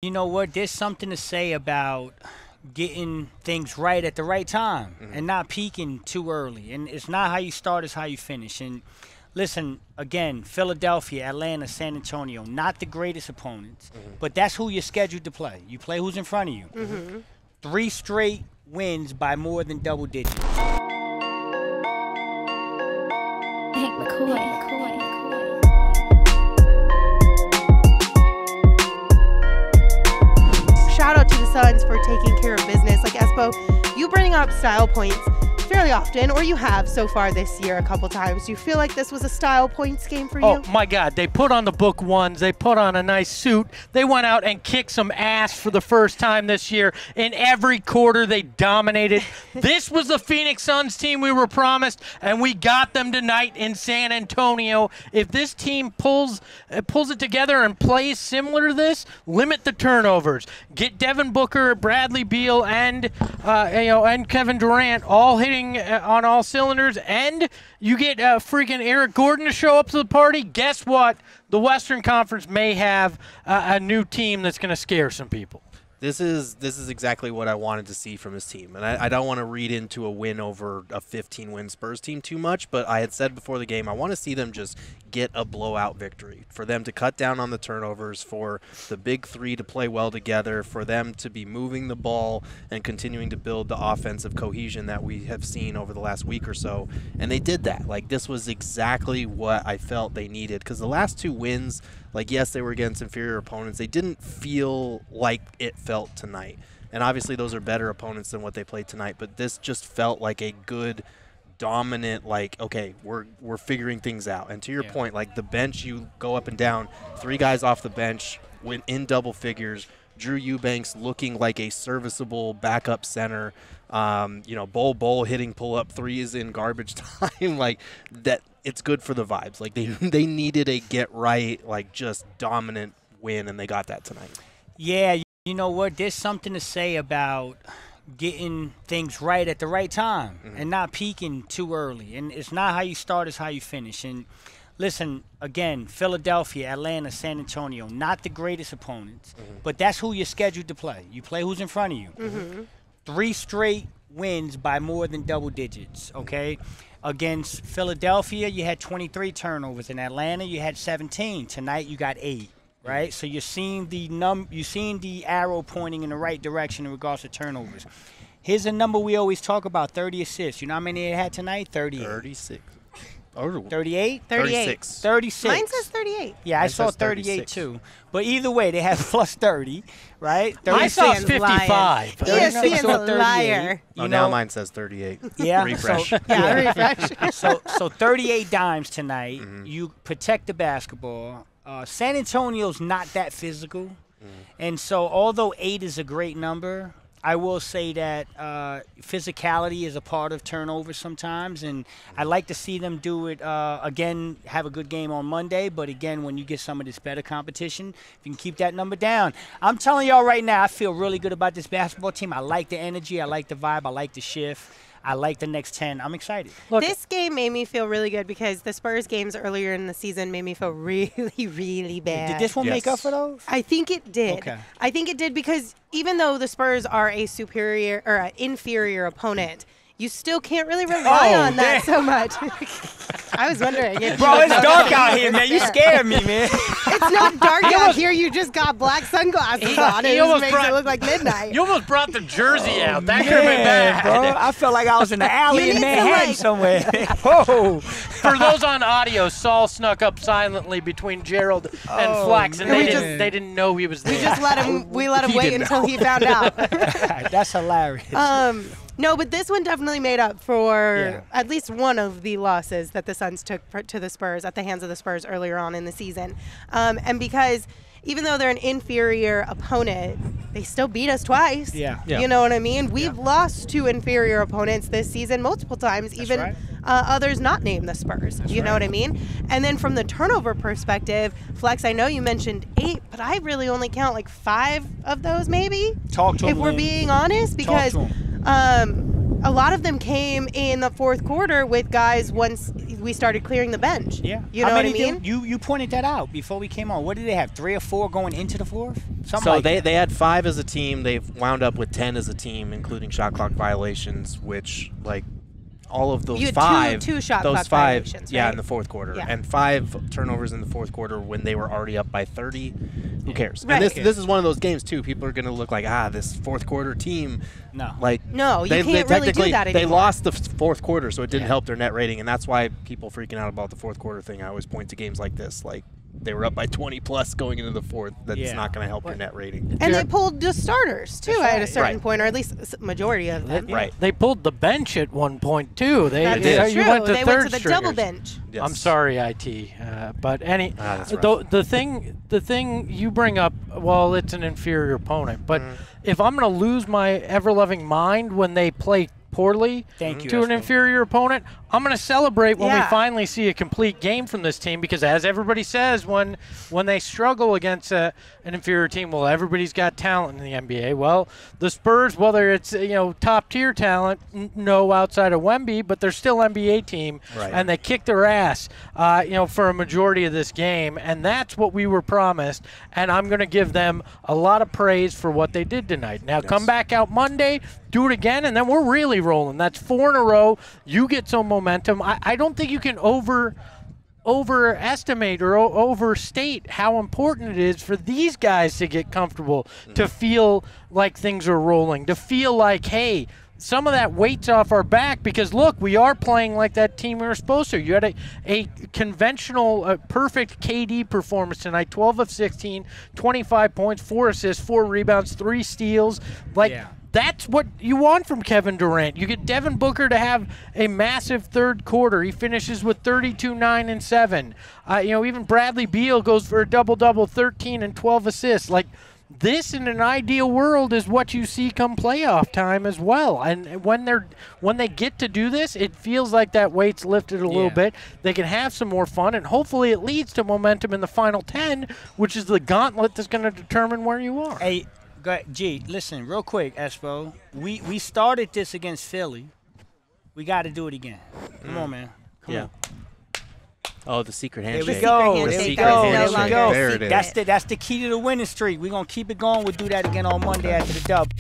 You know what? There's something to say about getting things right at the right time and not peaking too early. And it's not how you start, it's how you finish. And listen, again, Philadelphia, Atlanta, San Antonio, not the greatest opponents, but that's who you're scheduled to play. You play who's in front of you. 3 straight wins by more than double digits. Shout out to the Suns for taking care of business. Like Espo, you bring up style points fairly often, or you have so far this year a couple times. Do you feel like this was a style points game for you? Oh, my God. They put on the book ones. They put on a nice suit. They went out and kicked some ass for the first time this year. In every quarter, they dominated. This was the Phoenix Suns team we were promised, and we got them tonight in San Antonio. If this team pulls it together and plays similar to this, limit the turnovers. Get Devin Booker, Bradley Beal, and Kevin Durant all hitting on all cylinders, and you get freaking Eric Gordon to show up to the party. Guess what? The Western Conference may have a new team that's going to scare some people. This is exactly what I wanted to see from his team. And I don't want to read into a win over a 15-win Spurs team too much, but I had said before the game I want to see them just get a blowout victory, for them to cut down on the turnovers, for the big three to play well together, for them to be moving the ball and continuing to build the offensive cohesion that we have seen over the last week or so. And they did that. Like, this was exactly what I felt they needed, because the last 2 wins, like, yes, they were against inferior opponents. They didn't feel like it felt tonight. And obviously those are better opponents than what they played tonight, but this just felt like a good, dominant, like, okay, we're figuring things out. And to your point, like, the bench, you go up and down, 3 guys off the bench went in double figures. Drew Eubanks looking like a serviceable backup center. Bol hitting pull-up threes in garbage time. Like, that, it's good for the vibes. Like, they needed a get-right, like, just dominant win, and they got that tonight. Yeah, you know what? There's something to say about getting things right at the right time and not peaking too early. And it's not how you start, it's how you finish. And listen, again, Philadelphia, Atlanta, San Antonio, not the greatest opponents, but that's who you're scheduled to play. You play who's in front of you. 3 straight wins by more than double digits, okay? Against Philadelphia, you had 23 turnovers. In Atlanta, you had 17. Tonight, you got 8. Right, so you're seeing the arrow pointing in the right direction in regards to turnovers. Here's a number we always talk about: 30 assists. You know how many they had tonight? 38. 36. 38? 36. 36. Mine says 38. Yeah, I saw 38 too. But either way, they have plus 30, right? I saw 55. ESPN's a liar. Now mine says 38. Yeah. Refresh. Refresh. So 38 dimes tonight. You protect the basketball. San Antonio's not that physical. And so although 8 is a great number, I will say that physicality is a part of turnovers sometimes, and I like to see them do it again, have a good game on Monday, but again, when you get some of this better competition, if you can keep that number down. I'm telling y'all right now, I feel really good about this basketball team. I like the energy, I like the vibe, I like the shift. I like the next 10. I'm excited. Look, this game made me feel really good because the Spurs games earlier in the season made me feel really, really bad. Did this one make up for those? I think it did. Okay. I think it did because even though the Spurs are a superior or an inferior opponent, you still can't really rely on that so much. I was wondering. Bro, it's dark out here, man. You scared me, man. It's not dark out here. You just got black sunglasses on. It just makes it look like midnight. You almost brought the jersey out. That could have been bad. Bro, I felt like I was in the alley in Manhattan somewhere. Whoa. For those on audio, Saul snuck up silently between Gerald and Flex, and they didn't know he was there. We just let him wait until he found out. That's hilarious. No, but this one definitely made up for at least one of the losses that the Suns took to the Spurs at the hands of the Spurs earlier on in the season. And because even though they're an inferior opponent, they still beat us twice. Yeah. You know what I mean? We've lost to inferior opponents this season multiple times, even others not named the Spurs. You know what I mean? And then from the turnover perspective, Flex, I know you mentioned 8, but I really only count like 5 of those maybe. Talk to him, if we're being honest, because a lot of them came in the fourth quarter with guys once we started clearing the bench. Yeah. You know what I mean? You pointed that out before we came on. What did they have, 3 or 4 going into the fourth? Something So like they that. had 5 as a team. They've wound up with 10 as a team, including shot clock violations, which like all of those You had 5, two shot those clock 5, violations, yeah, right? in the fourth quarter, Yeah. and 5 turnovers in the fourth quarter when they were already up by 30. Who cares? Right. And this is one of those games too. People are going to look like this fourth quarter team. No. Like No, you they can't really do technically- that They anymore. lost the fourth quarter, so it didn't help their net rating, and that's why people freaking out about the fourth quarter thing. I always point to games like this, like they were up by 20 plus going into the fourth. That's Yeah. not going to help your net rating. And they pulled the starters too at a certain Right. point, or at least majority of them. Right. They pulled the bench at one point too. They That's did. You true. went to They third went to the double stringers. bench. Yes. I'm sorry, IT, but that's rough. the thing you bring up, well, it's an inferior opponent. But if I'm going to lose my ever-loving mind when they play poorly Thank you, to an Espo. inferior opponent, I'm going to celebrate when we Yeah. finally see a complete game from this team, because as everybody says, when they struggle against an inferior team, well, everybody's got talent in the NBA. Well, the Spurs, whether it's top tier talent, no, outside of Wemby, but they're still NBA team, Right. and they kicked their ass for a majority of this game, and that's what we were promised, and I'm going to give them a lot of praise for what they did tonight. Now come back out Monday, do it again, and then we're really rolling. That's 4 in a row. You get some momentum. I don't think you can overestimate or overstate how important it is for these guys to get comfortable, to feel like things are rolling, to feel like, hey, some of that weight's off our back, because look, we are playing like that team we were supposed to. You had a conventional, perfect KD performance tonight, 12 of 16, 25 points, 4 assists, 4 rebounds, 3 steals. That's what you want from Kevin Durant. You get Devin Booker to have a massive third quarter. He finishes with 32, 9, and 7. Even Bradley Beal goes for a double-double, 13 and 12 assists. Like, this in an ideal world is what you see come playoff time as well. And when they get to do this, it feels like that weight's lifted a little bit. They can have some more fun, and hopefully it leads to momentum in the final 10, which is the gauntlet that's going to determine where you are. Hey, G, listen, real quick, Espo. We started this against Philly. We got to do it again. Come on, man. Come on. Oh, the secret There handshake. we go. There There we we go. go. There we go. There it is. That's the key to the winning streak. We're going to keep it going. We'll do that again on Monday after the dub.